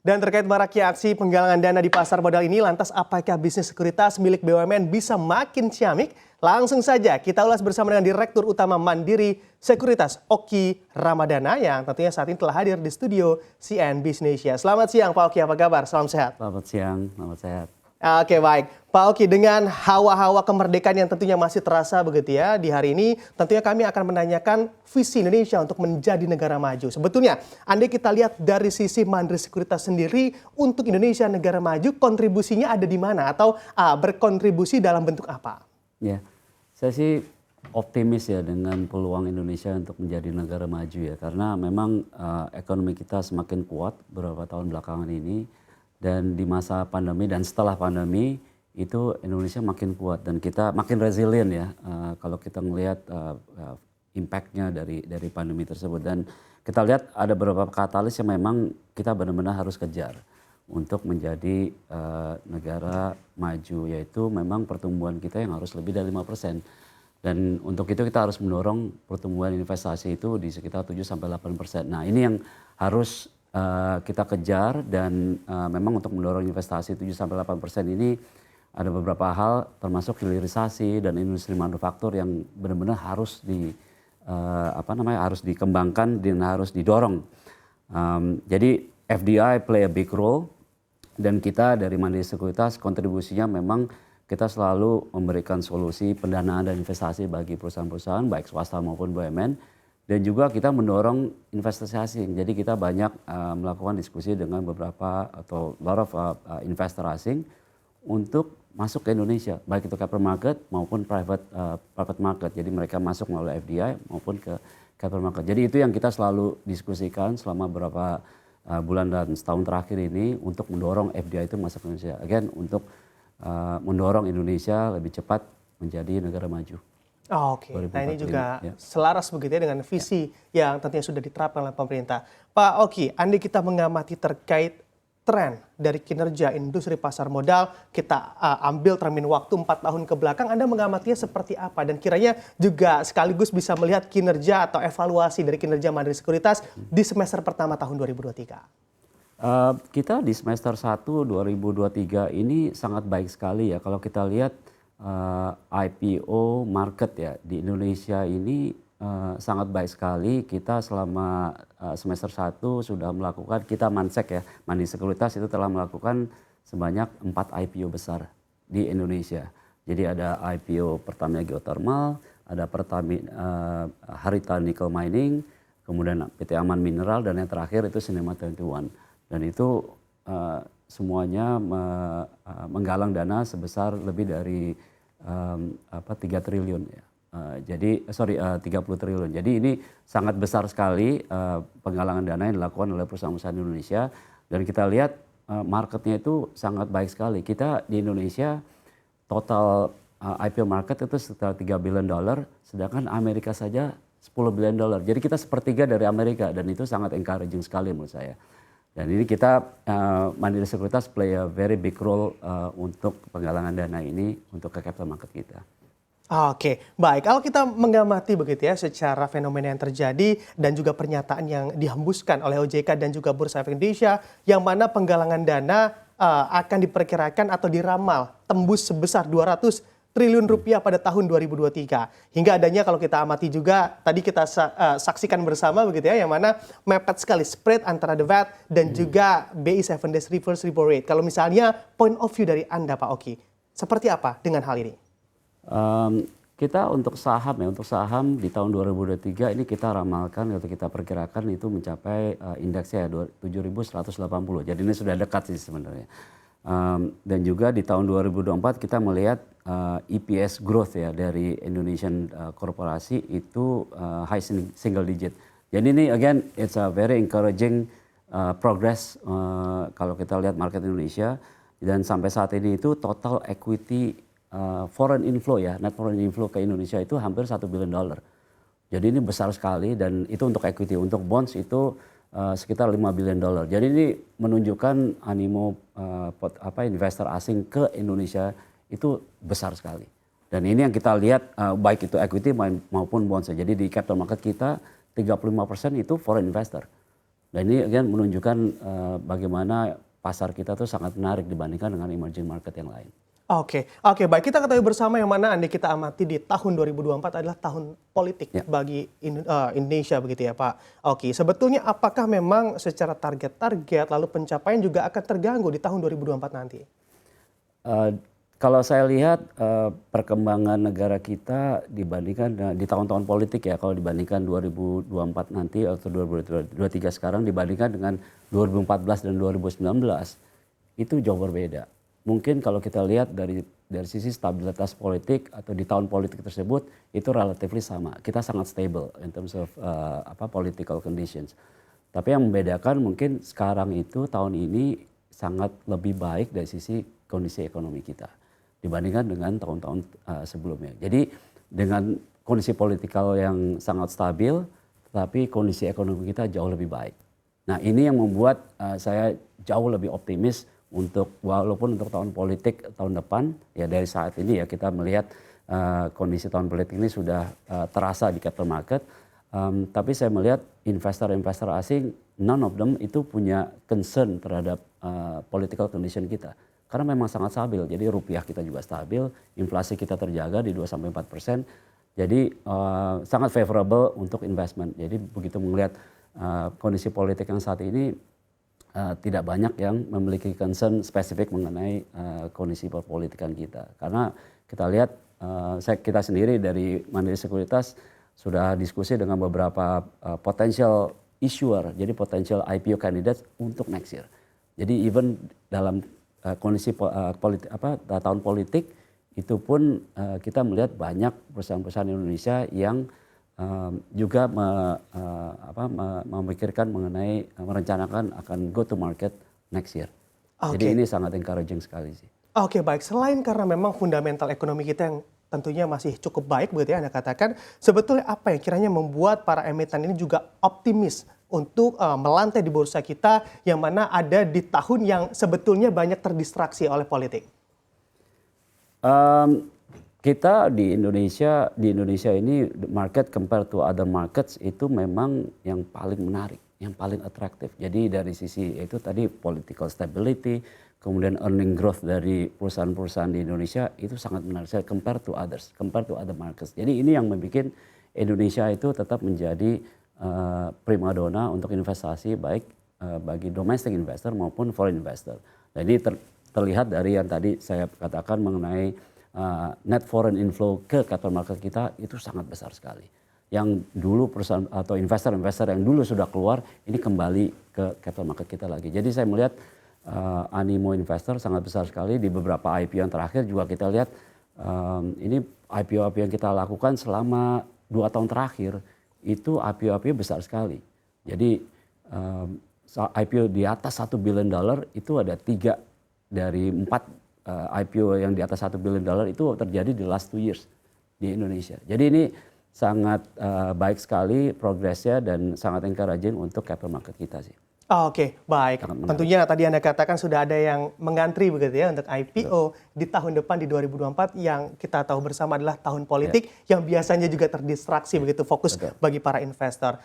Dan terkait maraknya aksi penggalangan dana di pasar modal ini, lantas apakah bisnis sekuritas milik BUMN bisa makin ciamik? Langsung saja kita ulas bersama dengan Direktur Utama Mandiri Sekuritas, Oki Ramadana, yang tentunya saat ini telah hadir di studio CNBC Indonesia. Selamat siang Pak Oki, apa kabar? Salam sehat. Selamat siang, selamat sehat. Oke, baik. Pak Oki, dengan hawa-hawa kemerdekaan yang tentunya masih terasa begitu ya di hari ini, tentunya kami akan menanyakan visi Indonesia untuk menjadi negara maju. Sebetulnya, andai kita lihat dari sisi Mandiri Sekuritas sendiri, untuk Indonesia negara maju, kontribusinya ada di mana? Atau berkontribusi dalam bentuk apa? Ya, saya sih optimis ya dengan peluang Indonesia untuk menjadi negara maju ya. Karena memang ekonomi kita semakin kuat beberapa tahun belakangan ini. Dan di masa pandemi dan setelah pandemi itu Indonesia makin kuat dan kita makin resilient ya kalau kita melihat impactnya dari pandemi tersebut. Dan kita lihat ada beberapa katalis yang memang kita benar-benar harus kejar untuk menjadi negara maju, yaitu memang pertumbuhan kita yang harus lebih dari 5%. Dan untuk itu kita harus mendorong pertumbuhan investasi itu di sekitar 7-8%. Nah, ini yang harus kita kejar dan memang untuk mendorong investasi 7-8% ini ada beberapa hal termasuk hilirisasi dan industri manufaktur yang benar-benar harus harus dikembangkan dan harus didorong. Jadi FDI play a big role dan kita dari Mandiri Sekuritas kontribusinya memang kita selalu memberikan solusi pendanaan dan investasi bagi perusahaan-perusahaan baik swasta maupun BUMN. Dan juga kita mendorong investasi asing. Jadi kita banyak melakukan diskusi dengan beberapa atau lot of investor asing untuk masuk ke Indonesia, baik itu capital market maupun private market. Jadi mereka masuk melalui FDI maupun ke capital market. Jadi itu yang kita selalu diskusikan selama beberapa bulan dan setahun terakhir ini untuk mendorong FDI itu masuk ke Indonesia. Again, untuk mendorong Indonesia lebih cepat menjadi negara maju. Oke, nah ini juga selaras begitu ya dengan visi yang tentunya sudah diterapkan oleh pemerintah. Pak Oki, andai kita mengamati terkait tren dari kinerja industri pasar modal, kita ambil termin waktu 4 tahun ke belakang, Anda mengamatinya seperti apa? Dan kiranya juga sekaligus bisa melihat kinerja atau evaluasi dari kinerja Mandiri Sekuritas di semester pertama tahun 2023. Kita di semester 1 2023 ini sangat baik sekali ya kalau kita lihat IPO market ya di Indonesia ini sangat baik sekali. Kita selama semester 1 sudah melakukan, kita Mansek ya, Mandiri Sekuritas itu telah melakukan sebanyak 4 IPO besar di Indonesia. Jadi ada IPO Pertamina Geothermal, ada Pertamina Harita Nickel Mining, kemudian PT Aman Mineral, dan yang terakhir itu Sinema 21. Dan itu semuanya menggalang dana sebesar lebih dari 3 triliun ya. 30 triliun. Jadi ini sangat besar sekali penggalangan dana yang dilakukan oleh perusahaan-perusahaan Indonesia, dan kita lihat marketnya itu sangat baik sekali. Kita di Indonesia total IPO market itu sekitar $3 billion, sedangkan Amerika saja $10 billion. Jadi kita sepertiga dari Amerika, dan itu sangat encouraging sekali menurut saya. Dan ini kita Mandiri Sekuritas play a very big role untuk penggalangan dana ini untuk ke capital market kita. Oke, baik. Kalau kita mengamati begitu ya secara fenomena yang terjadi dan juga pernyataan yang dihembuskan oleh OJK dan juga Bursa Efek Indonesia, yang mana penggalangan dana akan diperkirakan atau diramal tembus sebesar 200 triliun rupiah pada tahun 2023. Hingga adanya kalau kita amati juga, tadi kita saksikan bersama begitu ya, yang mana mepet sekali spread antara The Fed dan juga BI 7 Days Reverse Repo Rate. Kalau misalnya point of view dari Anda Pak Oki, seperti apa dengan hal ini? Kita untuk saham di tahun 2023 ini kita ramalkan atau kita perkirakan itu mencapai indeksnya 7.180. Jadi ini sudah dekat sih sebenarnya. Dan juga di tahun 2024 kita melihat EPS growth ya dari Indonesian korporasi itu high single digit. Jadi ini again it's a very encouraging progress kalau kita lihat market Indonesia, dan sampai saat ini itu total equity foreign inflow ya, net foreign inflow ke Indonesia itu hampir $1 billion. Jadi ini besar sekali, dan itu untuk equity. Untuk bonds itu sekitar $5 billion. Jadi ini menunjukkan animo investor asing ke Indonesia itu besar sekali. Dan ini yang kita lihat baik itu equity maupun bonds. Jadi di capital market kita 35% itu foreign investor. Dan ini again menunjukkan bagaimana pasar kita tuh sangat menarik dibandingkan dengan emerging market yang lain. Oke, oke, baik, kita ketahui bersama yang mana Andi kita amati di tahun 2024 adalah tahun politik Ya. bagi Indonesia begitu ya Pak. Oke, sebetulnya apakah memang secara target-target lalu pencapaian juga akan terganggu di tahun 2024 nanti? Kalau saya lihat perkembangan negara kita dibandingkan di tahun-tahun politik ya, kalau dibandingkan 2024 nanti atau 2023 sekarang dibandingkan dengan 2014 dan 2019 itu jauh berbeda. Mungkin kalau kita lihat dari sisi stabilitas politik atau di tahun politik tersebut itu relatively sama. Kita sangat stable in terms of political conditions. Tapi yang membedakan mungkin sekarang itu tahun ini sangat lebih baik dari sisi kondisi ekonomi kita dibandingkan dengan tahun-tahun sebelumnya. Jadi dengan kondisi politikal yang sangat stabil, tetapi kondisi ekonomi kita jauh lebih baik. Nah ini yang membuat saya jauh lebih optimis untuk walaupun untuk tahun politik tahun depan ya dari saat ini ya kita melihat kondisi tahun politik ini sudah terasa di capital market. Tapi saya melihat investor-investor asing none of them itu punya concern terhadap political condition kita. Karena memang sangat stabil, jadi rupiah kita juga stabil, inflasi kita terjaga di 2-4%, jadi sangat favorable untuk investment. Jadi begitu melihat kondisi politik yang saat ini, tidak banyak yang memiliki concern spesifik mengenai kondisi perpolitikan kita. Karena kita lihat, kita sendiri dari Mandiri Sekuritas sudah diskusi dengan beberapa potential issuer, jadi potential IPO candidates untuk next year. Jadi even dalam kondisi tahun politik itu pun kita melihat banyak perusahaan-perusahaan Indonesia yang juga memikirkan mengenai merencanakan akan go to market next year. Jadi ini sangat encouraging sekali sih. Oke, baik, selain karena memang fundamental ekonomi kita yang tentunya masih cukup baik begitu ya Anda katakan, sebetulnya apa yang kiranya membuat para emiten ini juga optimis untuk melantai di bursa kita yang mana ada di tahun yang sebetulnya banyak terdistraksi oleh politik? Kita di Indonesia ini market compared to other markets itu memang yang paling menarik, yang paling atraktif. Jadi dari sisi itu tadi political stability, kemudian earning growth dari perusahaan-perusahaan di Indonesia itu sangat menarik compared to others, compared to other markets. Jadi ini yang membuat Indonesia itu tetap menjadi primadona untuk investasi baik bagi domestic investor maupun foreign investor. Jadi terlihat dari yang tadi saya katakan mengenai net foreign inflow ke capital market kita itu sangat besar sekali. Yang dulu perusahaan atau investor-investor yang dulu sudah keluar ini kembali ke capital market kita lagi. Jadi saya melihat animo investor sangat besar sekali di beberapa IPO yang terakhir juga kita lihat ini IPO yang kita lakukan selama 2 tahun terakhir itu IPO besar sekali. Jadi IPO di atas $1 billion itu ada 3 dari 4 IPO yang di atas $1 billion itu terjadi di last 2 years di Indonesia. Jadi ini sangat baik sekali progresnya dan sangat encouraging untuk capital market kita sih. Oke, baik. Tentunya tadi Anda katakan sudah ada yang mengantri begitu ya untuk IPO di tahun depan di 2024 yang kita tahu bersama adalah tahun politik yang biasanya juga terdistraksi begitu fokus bagi para investor.